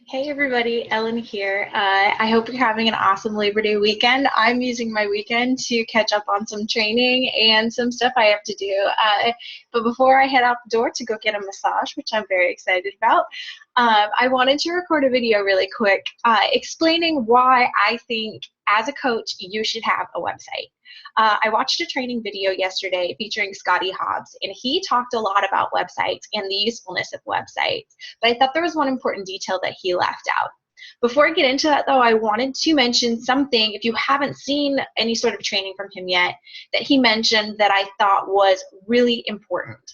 Hey everybody, Ellen here. I hope you're having an awesome Labor Day weekend. I'm using my weekend to catch up on some training and some stuff I have to do. But before I head out the door to go get a massage, which I'm very excited about, I wanted to record a video really quick explaining why I think as a coach you should have a website. I watched a training video yesterday featuring Scotty Hobbs, and he talked a lot about websites and the usefulness of websites. But I thought there was one important detail that he left out. Before I get into that, though, I wanted to mention something, if you haven't seen any sort of training from him yet, that he mentioned that I thought was really important.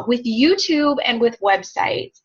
With YouTube and with websites,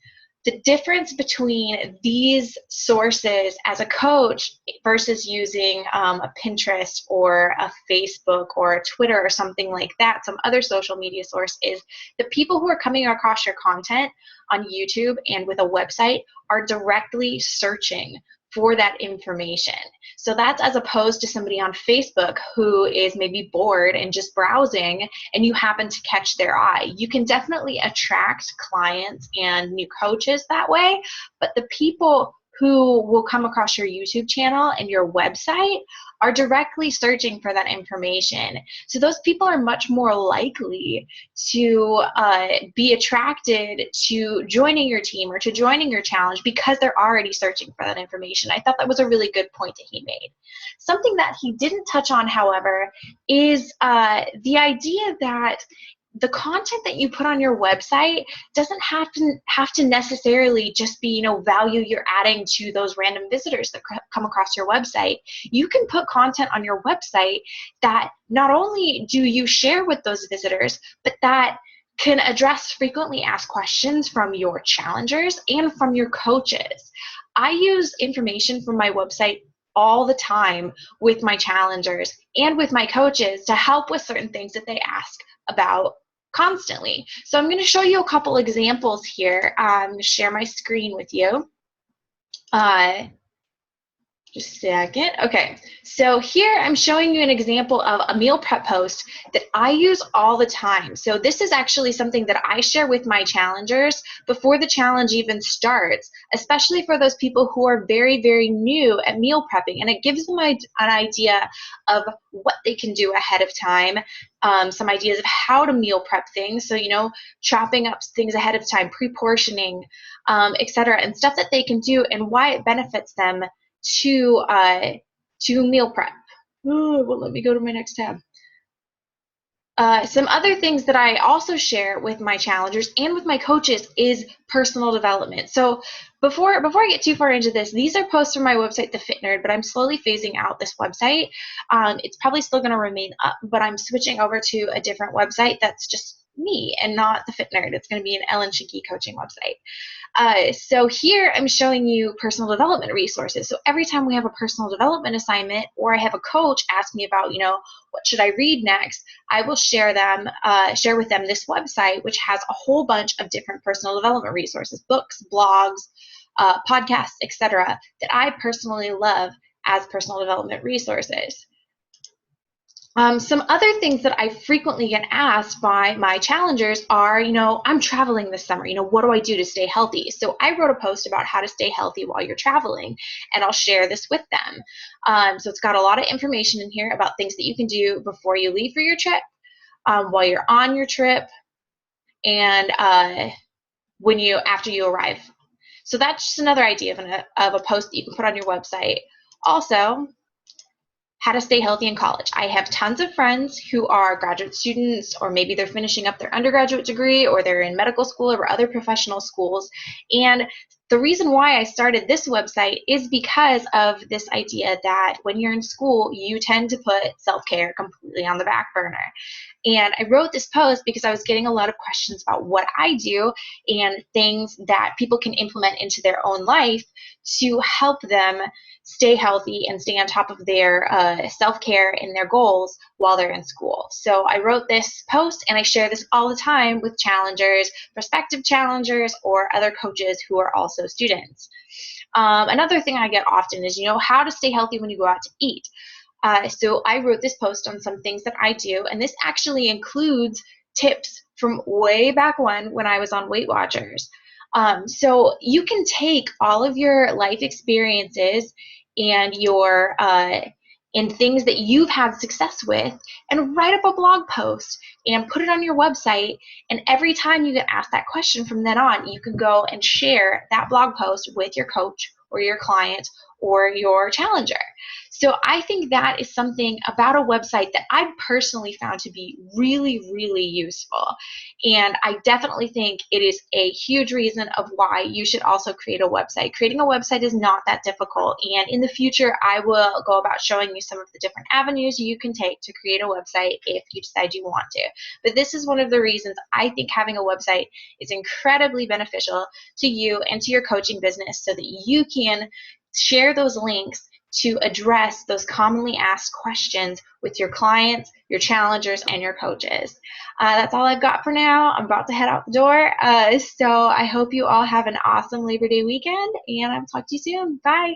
the difference between these sources as a coach versus using a Pinterest or a Facebook or a Twitter or something like that, some other social media source, is the people who are coming across your content on YouTube and with a website are directly searching for that information. So that's as opposed to somebody on Facebook who is maybe bored and just browsing and you happen to catch their eye. You can definitely attract clients and new coaches that way, but the people who will come across your YouTube channel and your website are directly searching for that information. So those people are much more likely to be attracted to joining your team or to joining your challenge because they're already searching for that information. I thought that was a really good point that he made. Something that he didn't touch on, however, is the idea that the content that you put on your website doesn't have to necessarily just be, value you're adding to those random visitors that come across your website. You can put content on your website that not only do you share with those visitors, but that can address frequently asked questions from your challengers and from your coaches. I use information from my website all the time with my challengers and with my coaches to help with certain things that they ask about constantly. So I'm going to show you a couple examples here. I'm going to share my screen with you. Just a second. Okay, so here I'm showing you an example of a meal prep post that I use all the time. So this is actually something that I share with my challengers before the challenge even starts, especially for those people who are very, very new at meal prepping. And it gives them an idea of what they can do ahead of time, some ideas of how to meal prep things. So, chopping up things ahead of time, pre-portioning, etc., and stuff that they can do and why it benefits them to meal prep. Oh, well, let me go to my next tab. Some other things that I also share with my challengers and with my coaches is personal development. So before I get too far into this, these are posts from my website, The Fit Nerd, but I'm slowly phasing out this website. It's probably still going to remain up, but I'm switching over to a different website that's just me and not The Fit Nerd. It's going to be an Ellen Shinky coaching website. So here I'm showing you personal development resources. So every time we have a personal development assignment or I have a coach ask me about, what should I read next, I will share with them this website, which has a whole bunch of different personal development resources, books, blogs, podcasts, etc., that I personally love as personal development resources. Some other things that I frequently get asked by my challengers are, I'm traveling this summer, what do I do to stay healthy? So I wrote a post about how to stay healthy while you're traveling, and I'll share this with them. So it's got a lot of information in here about things that you can do before you leave for your trip, while you're on your trip, and after you arrive. So that's just another idea of a post that you can put on your website. Also, how to stay healthy in college. I have tons of friends who are graduate students, or maybe they're finishing up their undergraduate degree, or they're in medical school or other professional schools. And the reason why I started this website is because of this idea that when you're in school, you tend to put self-care completely on the back burner. And I wrote this post because I was getting a lot of questions about what I do and things that people can implement into their own life to help them stay healthy and stay on top of their self-care and their goals while they're in school. So I wrote this post and I share this all the time with challengers, prospective challengers, or other coaches who are also students. Another thing I get often is, how to stay healthy when you go out to eat. So I wrote this post on some things that I do, and this actually includes tips from way back when I was on Weight Watchers. So you can take all of your life experiences and your and things that you've had success with and write up a blog post and put it on your website. And every time you get asked that question from then on, you can go and share that blog post with your coach or your client or your challenger. So I think that is something about a website that I personally found to be really, really useful. And I definitely think it is a huge reason of why you should also create a website. Creating a website is not that difficult. And in the future, I will go about showing you some of the different avenues you can take to create a website if you decide you want to. But this is one of the reasons I think having a website is incredibly beneficial to you and to your coaching business so that you can share those links to address those commonly asked questions with your clients, your challengers, and your coaches. That's all I've got for now. I'm about to head out the door. So I hope you all have an awesome Labor Day weekend, and I'll talk to you soon. Bye.